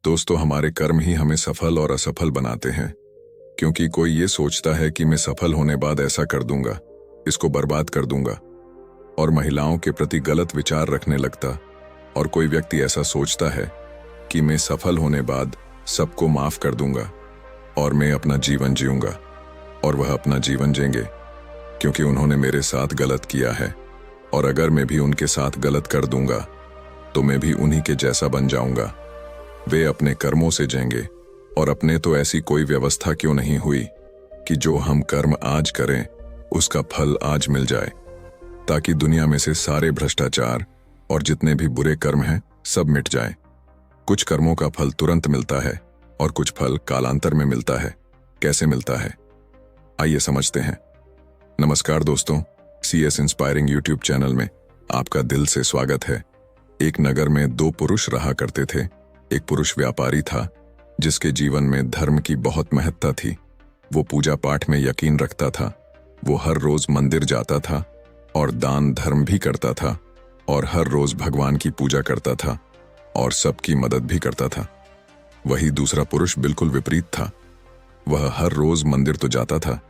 दोस्तों, हमारे कर्म ही हमें सफल और असफल बनाते हैं। क्योंकि कोई ये सोचता है कि मैं सफल होने बाद ऐसा कर दूंगा, इसको बर्बाद कर दूंगा, और महिलाओं के प्रति गलत विचार रखने लगता। और कोई व्यक्ति ऐसा सोचता है कि मैं सफल होने बाद सबको माफ कर दूंगा और मैं अपना जीवन जीऊंगा, और वह अपना जीवन जिएंगे क्योंकि उन्होंने मेरे साथ गलत किया है। और अगर मैं भी उनके साथ गलत कर दूंगा तो मैं भी उन्हीं के जैसा बन जाऊंगा। वे अपने कर्मों से जिएंगे, और अपने तो ऐसी कोई व्यवस्था क्यों नहीं हुई कि जो हम कर्म आज करें उसका फल आज मिल जाए, ताकि दुनिया में से सारे भ्रष्टाचार और जितने भी बुरे कर्म हैं सब मिट जाएं। कुछ कर्मों का फल तुरंत मिलता है और कुछ फल कालांतर में मिलता है। कैसे मिलता है, आइए समझते हैं। नमस्कार दोस्तों, CS इंस्पायरिंग यूट्यूब चैनल में आपका दिल से स्वागत है। एक नगर में दो पुरुष रहा करते थे। एक पुरुष व्यापारी था जिसके जीवन में धर्म की बहुत महत्ता थी। वो पूजा पाठ में यकीन रखता था। वो हर रोज मंदिर जाता था और दान धर्म भी करता था, और हर रोज भगवान की पूजा करता था और सबकी मदद भी करता था। वही दूसरा पुरुष बिल्कुल विपरीत था। वह हर रोज मंदिर तो जाता था,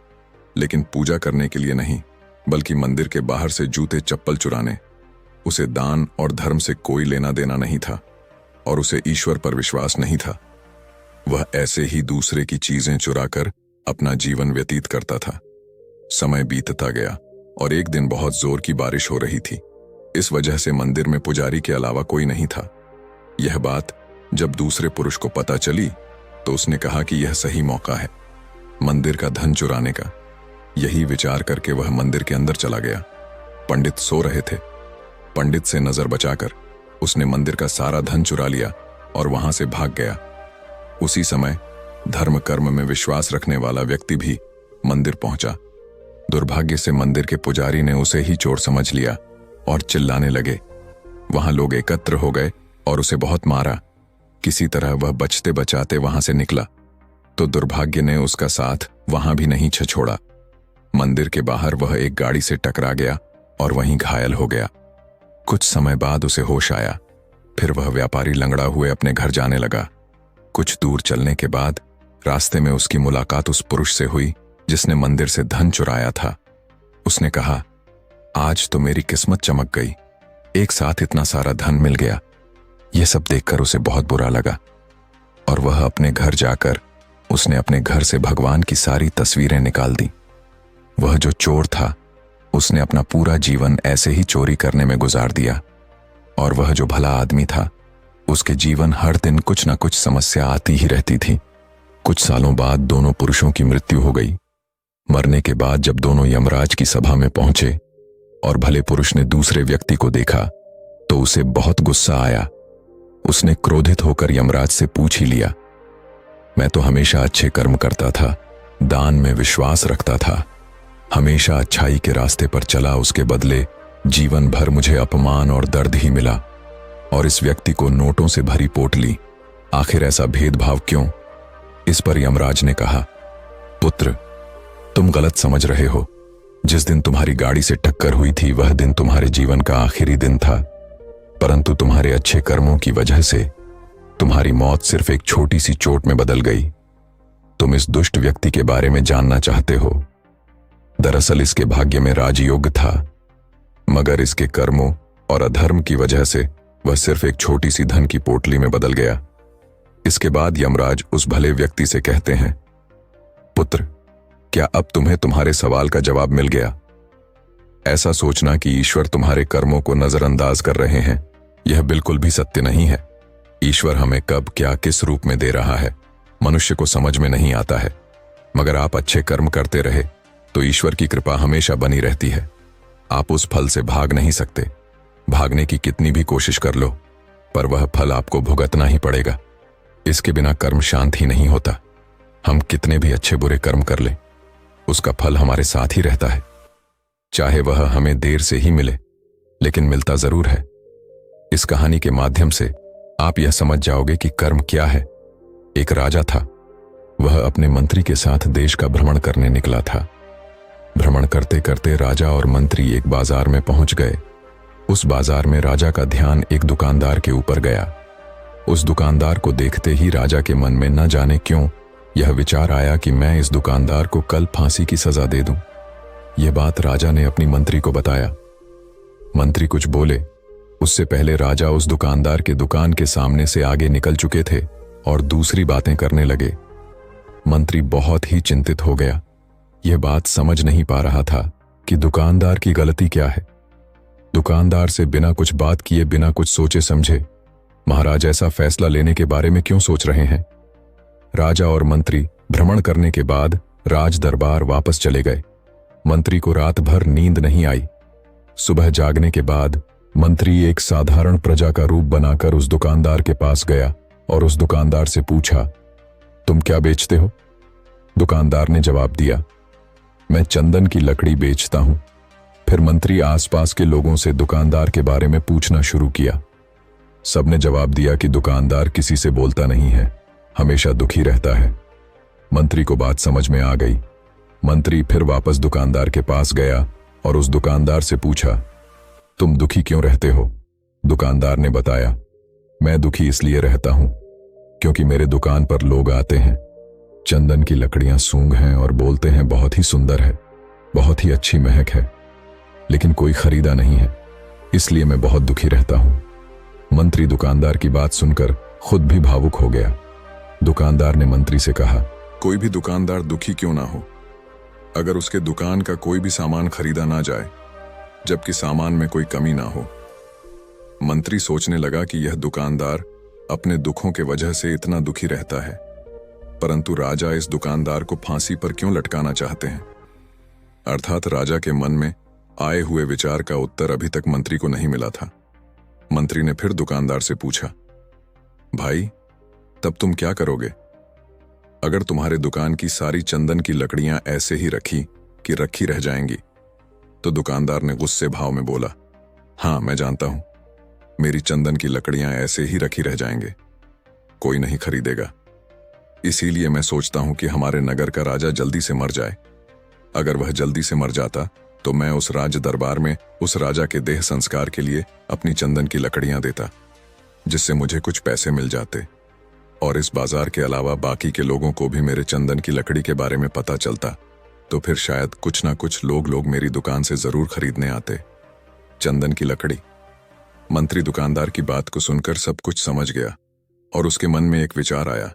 लेकिन पूजा करने के लिए नहीं, बल्कि मंदिर के बाहर से जूते चप्पल चुराने। उसे दान और धर्म से कोई लेना देना नहीं था, और उसे ईश्वर पर विश्वास नहीं था। वह ऐसे ही दूसरे की चीजें चुराकर अपना जीवन व्यतीत करता था। समय बीतता गया और एक दिन बहुत जोर की बारिश हो रही थी। इस वजह से मंदिर में पुजारी के अलावा कोई नहीं था। यह बात जब दूसरे पुरुष को पता चली तो उसने कहा कि यह सही मौका है मंदिर का धन चुराने का। यही विचार करके वह मंदिर के अंदर चला गया। पंडित सो रहे थे। पंडित से नजर बचाकर उसने मंदिर का सारा धन चुरा लिया और वहां से भाग गया। उसी समय धर्म कर्म में विश्वास रखने वाला व्यक्ति भी मंदिर पहुंचा। दुर्भाग्य से मंदिर के पुजारी ने उसे ही चोर समझ लिया और चिल्लाने लगे। वहां लोग एकत्र हो गए और उसे बहुत मारा। किसी तरह वह बचते बचाते वहां से निकला तो दुर्भाग्य ने उसका साथ वहां भी नहीं छोड़ा। मंदिर के बाहर वह एक गाड़ी से टकरा गया और वहीं घायल हो गया। कुछ समय बाद उसे होश आया। फिर वह व्यापारी लंगड़ा हुए अपने घर जाने लगा। कुछ दूर चलने के बाद रास्ते में उसकी मुलाकात उस पुरुष से हुई जिसने मंदिर से धन चुराया था। उसने कहा, आज तो मेरी किस्मत चमक गई, एक साथ इतना सारा धन मिल गया। यह सब देखकर उसे बहुत बुरा लगा, और वह अपने घर जाकर उसने अपने घर से भगवान की सारी तस्वीरें निकाल दी। वह जो चोर था उसने अपना पूरा जीवन ऐसे ही चोरी करने में गुजार दिया, और वह जो भला आदमी था उसके जीवन हर दिन कुछ न कुछ समस्या आती ही रहती थी। कुछ सालों बाद दोनों पुरुषों की मृत्यु हो गई। मरने के बाद जब दोनों यमराज की सभा में पहुंचे और भले पुरुष ने दूसरे व्यक्ति को देखा तो उसे बहुत गुस्सा आया। उसने क्रोधित होकर यमराज से पूछ ही लिया, मैं तो हमेशा अच्छे कर्म करता था, दान में विश्वास रखता था, हमेशा अच्छाई के रास्ते पर चला, उसके बदले जीवन भर मुझे अपमान और दर्द ही मिला, और इस व्यक्ति को नोटों से भरी पोटली, आखिर ऐसा भेदभाव क्यों? इस पर यमराज ने कहा, पुत्र, तुम गलत समझ रहे हो। जिस दिन तुम्हारी गाड़ी से टक्कर हुई थी वह दिन तुम्हारे जीवन का आखिरी दिन था, परंतु तुम्हारे अच्छे कर्मों की वजह से तुम्हारी मौत सिर्फ एक छोटी सी चोट में बदल गई। तुम इस दुष्ट व्यक्ति के बारे में जानना चाहते हो। दरअसल इसके भाग्य में राजयोग था, मगर इसके कर्मों और अधर्म की वजह से वह सिर्फ एक छोटी सी धन की पोटली में बदल गया। इसके बाद यमराज उस भले व्यक्ति से कहते हैं, पुत्र, क्या अब तुम्हें तुम्हारे सवाल का जवाब मिल गया? ऐसा सोचना कि ईश्वर तुम्हारे कर्मों को नजरअंदाज कर रहे हैं, यह बिल्कुल भी सत्य नहीं है। ईश्वर हमें कब क्या किस रूप में दे रहा है मनुष्य को समझ में नहीं आता है, मगर आप अच्छे कर्म करते रहे तो ईश्वर की कृपा हमेशा बनी रहती है। आप उस फल से भाग नहीं सकते। भागने की कितनी भी कोशिश कर लो, पर वह फल आपको भुगतना ही पड़ेगा। इसके बिना कर्म शांत ही नहीं होता। हम कितने भी अच्छे बुरे कर्म कर लें, उसका फल हमारे साथ ही रहता है। चाहे वह हमें देर से ही मिले, लेकिन मिलता जरूर है। इस कहानी के माध्यम से आप यह समझ जाओगे कि कर्म क्या है। एक राजा था। वह अपने मंत्री के साथ देश का भ्रमण करने निकला था। भ्रमण करते करते राजा और मंत्री एक बाजार में पहुंच गए। उस बाजार में राजा का ध्यान एक दुकानदार के ऊपर गया। उस दुकानदार को देखते ही राजा के मन में न जाने क्यों यह विचार आया कि मैं इस दुकानदार को कल फांसी की सजा दे दूं। यह बात राजा ने अपनी मंत्री को बताया। मंत्री कुछ बोले उससे पहले राजा उस दुकानदार के दुकान के सामने से आगे निकल चुके थे और दूसरी बातें करने लगे। मंत्री बहुत ही चिंतित हो गया। यह बात समझ नहीं पा रहा था कि दुकानदार की गलती क्या है। दुकानदार से बिना कुछ बात किए, बिना कुछ सोचे समझे महाराज ऐसा फैसला लेने के बारे में क्यों सोच रहे हैं। राजा और मंत्री भ्रमण करने के बाद राज दरबार वापस चले गए। मंत्री को रात भर नींद नहीं आई। सुबह जागने के बाद मंत्री एक साधारण प्रजा का रूप बनाकर उस दुकानदार के पास गया और उस दुकानदार से पूछा, तुम क्या बेचते हो? दुकानदार ने जवाब दिया, मैं चंदन की लकड़ी बेचता हूं। फिर मंत्री आसपास के लोगों से दुकानदार के बारे में पूछना शुरू किया। सबने जवाब दिया कि दुकानदार किसी से बोलता नहीं है, हमेशा दुखी रहता है। मंत्री को बात समझ में आ गई। मंत्री फिर वापस दुकानदार के पास गया और उस दुकानदार से पूछा, तुम दुखी क्यों रहते हो? दुकानदार ने बताया, मैं दुखी इसलिए रहता हूं क्योंकि मेरे दुकान पर लोग आते हैं, चंदन की लकड़ियां सूंघ हैं और बोलते हैं बहुत ही सुंदर है, बहुत ही अच्छी महक है, लेकिन कोई खरीदा नहीं है, इसलिए मैं बहुत दुखी रहता हूं। मंत्री दुकानदार की बात सुनकर खुद भी भावुक हो गया। दुकानदार ने मंत्री से कहा, कोई भी दुकानदार दुखी क्यों ना हो अगर उसके दुकान का कोई भी सामान खरीदा ना जाए, जबकि सामान में कोई कमी ना हो। मंत्री सोचने लगा कि यह दुकानदार अपने दुखों के वजह से इतना दुखी रहता है, परंतु राजा इस दुकानदार को फांसी पर क्यों लटकाना चाहते हैं। अर्थात राजा के मन में आए हुए विचार का उत्तर अभी तक मंत्री को नहीं मिला था। मंत्री ने फिर दुकानदार से पूछा, भाई तब तुम क्या करोगे अगर तुम्हारे दुकान की सारी चंदन की लकड़ियां ऐसे ही रखी कि रखी रह जाएंगी? तो दुकानदार ने गुस्से भाव में बोला, हां मैं जानता हूं, मेरी चंदन की लकड़ियां ऐसे ही रखी रह जाएंगे, कोई नहीं खरीदेगा। इसीलिए मैं सोचता हूं कि हमारे नगर का राजा जल्दी से मर जाए। अगर वह जल्दी से मर जाता तो मैं उस राज दरबार में उस राजा के देह संस्कार के लिए अपनी चंदन की लकड़ियां देता, जिससे मुझे कुछ पैसे मिल जाते और इस बाजार के अलावा बाकी के लोगों को भी मेरे चंदन की लकड़ी के बारे में पता चलता, तो फिर शायद कुछ ना कुछ लोग मेरी दुकान से जरूर खरीदने आते। चंदन की लकड़ी। मंत्री दुकानदार की बात को सुनकर सब कुछ समझ गया और उसके मन में एक विचार आया।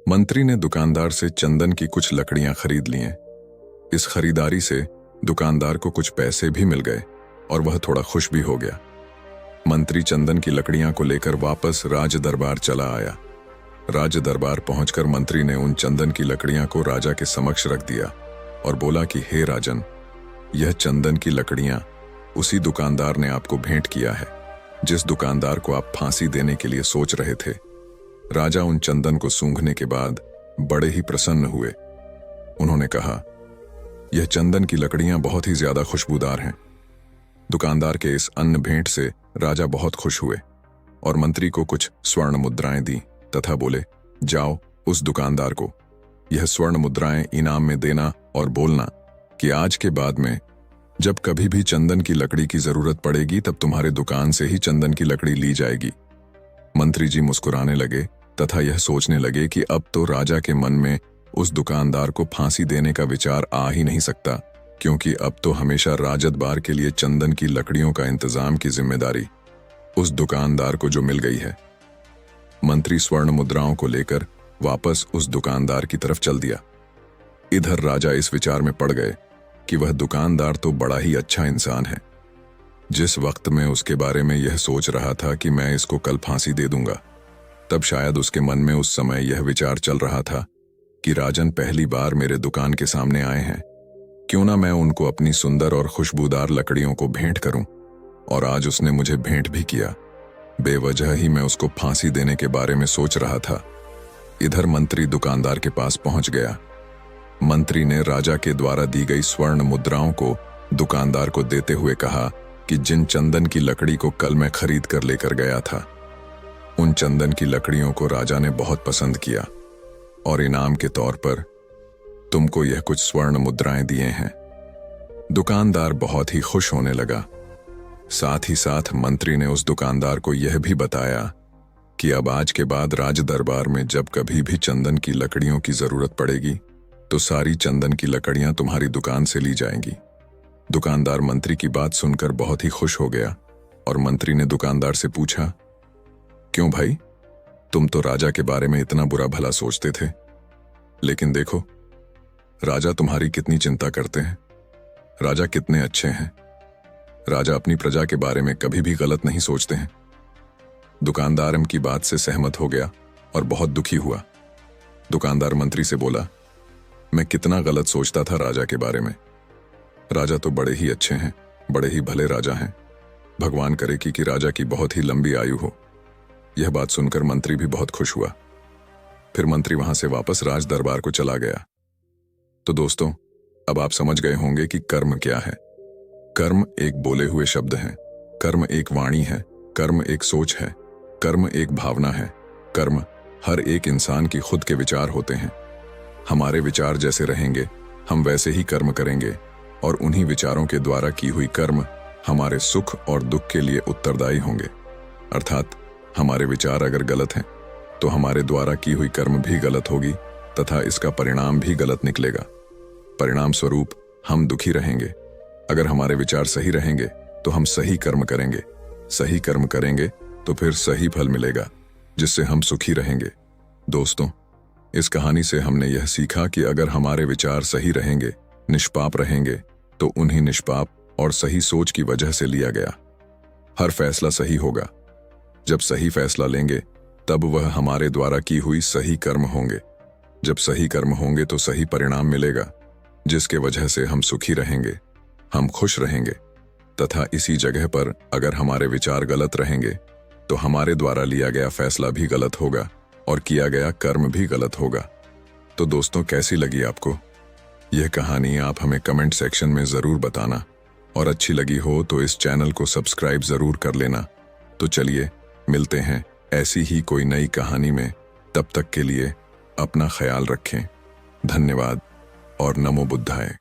मंत्री ने दुकानदार से चंदन की कुछ लकड़ियां खरीद ली हैं। इस खरीदारी से दुकानदार को कुछ पैसे भी मिल गए और वह थोड़ा खुश भी हो गया। मंत्री चंदन की लकड़ियां को लेकर वापस राज दरबार चला आया। राज दरबार पहुंचकर मंत्री ने उन चंदन की लकड़ियां को राजा के समक्ष रख दिया और बोला कि हे राजन, यह चंदन की लकड़ियां उसी दुकानदार ने आपको भेंट किया है जिस दुकानदार को आप फांसी देने के लिए सोच रहे थे। राजा उन चंदन को सूंघने के बाद बड़े ही प्रसन्न हुए। उन्होंने कहा, यह चंदन की लकड़ियां बहुत ही ज्यादा खुशबूदार हैं। दुकानदार के इस अन्न भेंट से राजा बहुत खुश हुए और मंत्री को कुछ स्वर्ण मुद्राएं दी तथा बोले, जाओ उस दुकानदार को यह स्वर्ण मुद्राएं इनाम में देना और बोलना कि आज के बाद में जब कभी भी चंदन की लकड़ी की जरूरत पड़ेगी तब तुम्हारे दुकान से ही चंदन की लकड़ी ली जाएगी। मंत्री जी मुस्कुराने लगे तथा यह सोचने लगे कि अब तो राजा के मन में उस दुकानदार को फांसी देने का विचार आ ही नहीं सकता, क्योंकि अब तो हमेशा राजदरबार के लिए चंदन की लकड़ियों का इंतजाम की जिम्मेदारी उस दुकानदार को जो मिल गई है। मंत्री स्वर्ण मुद्राओं को लेकर वापस उस दुकानदार की तरफ चल दिया। इधर राजा इस विचार में पड़ गए कि वह दुकानदार तो बड़ा ही अच्छा इंसान है। जिस वक्त मैं उसके बारे में यह सोच रहा था कि मैं इसको कल फांसी दे दूंगा, तब शायद उसके मन में उस समय यह विचार चल रहा था कि राजन पहली बार मेरे दुकान के सामने आए हैं, क्यों ना मैं उनको अपनी सुंदर और खुशबूदार लकड़ियों को भेंट करूं। और आज उसने मुझे भेंट भी किया। बेवजह ही मैं उसको फांसी देने के बारे में सोच रहा था। इधर मंत्री दुकानदार के पास पहुंच गया। मंत्री ने राजा के द्वारा दी गई स्वर्ण मुद्राओं को दुकानदार को देते हुए कहा कि जिन चंदन की लकड़ी को कल मैं खरीद कर लेकर गया था, उन चंदन की लकड़ियों को राजा ने बहुत पसंद किया और इनाम के तौर पर तुमको यह कुछ स्वर्ण मुद्राएं दिए हैं। दुकानदार बहुत ही खुश होने लगा। साथ ही साथ मंत्री ने उस दुकानदार को यह भी बताया कि अब आज के बाद राज दरबार में जब कभी भी चंदन की लकड़ियों की जरूरत पड़ेगी तो सारी चंदन की लकड़ियां तुम्हारी दुकान से ली जाएंगी। दुकानदार मंत्री की बात सुनकर बहुत ही खुश हो गया और मंत्री ने दुकानदार से पूछा, क्यों भाई, तुम तो राजा के बारे में इतना बुरा भला सोचते थे, लेकिन देखो राजा तुम्हारी कितनी चिंता करते हैं। राजा कितने अच्छे हैं। राजा अपनी प्रजा के बारे में कभी भी गलत नहीं सोचते हैं। दुकानदार की बात से सहमत हो गया और बहुत दुखी हुआ। दुकानदार मंत्री से बोला, मैं कितना गलत सोचता था राजा के बारे में। राजा तो बड़े ही अच्छे हैं, बड़े ही भले राजा हैं। भगवान करे कि राजा की बहुत ही लंबी आयु हो। यह बात सुनकर मंत्री भी बहुत खुश हुआ। फिर मंत्री वहां से वापस राज दरबार को चला गया। तो दोस्तों, अब आप समझ गए होंगे कि कर्म क्या है। कर्म एक बोले हुए शब्द है, कर्म एक वाणी है, कर्म एक सोच है, कर्म एक भावना है। कर्म हर एक इंसान की खुद के विचार होते हैं। हमारे विचार जैसे रहेंगे हम वैसे ही कर्म करेंगे और उन्हीं विचारों के द्वारा की हुई कर्म हमारे सुख और दुख के लिए उत्तरदायी होंगे। अर्थात हमारे विचार अगर गलत हैं तो हमारे द्वारा की हुई कर्म भी गलत होगी तथा इसका परिणाम भी गलत निकलेगा। परिणाम स्वरूप हम दुखी रहेंगे। अगर हमारे विचार सही रहेंगे तो हम सही कर्म करेंगे। सही कर्म करेंगे तो फिर सही फल मिलेगा जिससे हम सुखी रहेंगे। दोस्तों, इस कहानी से हमने यह सीखा कि अगर हमारे विचार सही रहेंगे, निष्पाप रहेंगे, तो उन्हीं निष्पाप और सही सोच की वजह से लिया गया हर फैसला सही होगा। जब सही फैसला लेंगे तब वह हमारे द्वारा की हुई सही कर्म होंगे। जब सही कर्म होंगे तो सही परिणाम मिलेगा जिसके वजह से हम सुखी रहेंगे, हम खुश रहेंगे। तथा इसी जगह पर अगर हमारे विचार गलत रहेंगे तो हमारे द्वारा लिया गया फैसला भी गलत होगा और किया गया कर्म भी गलत होगा। तो दोस्तों, कैसी लगी आपको यह कहानी? आप हमें कमेंट सेक्शन में जरूर बताना और अच्छी लगी हो तो इस चैनल को सब्सक्राइब जरूर कर लेना। तो चलिए मिलते हैं ऐसी ही कोई नई कहानी में। तब तक के लिए अपना ख्याल रखें। धन्यवाद और नमो बुद्धाय।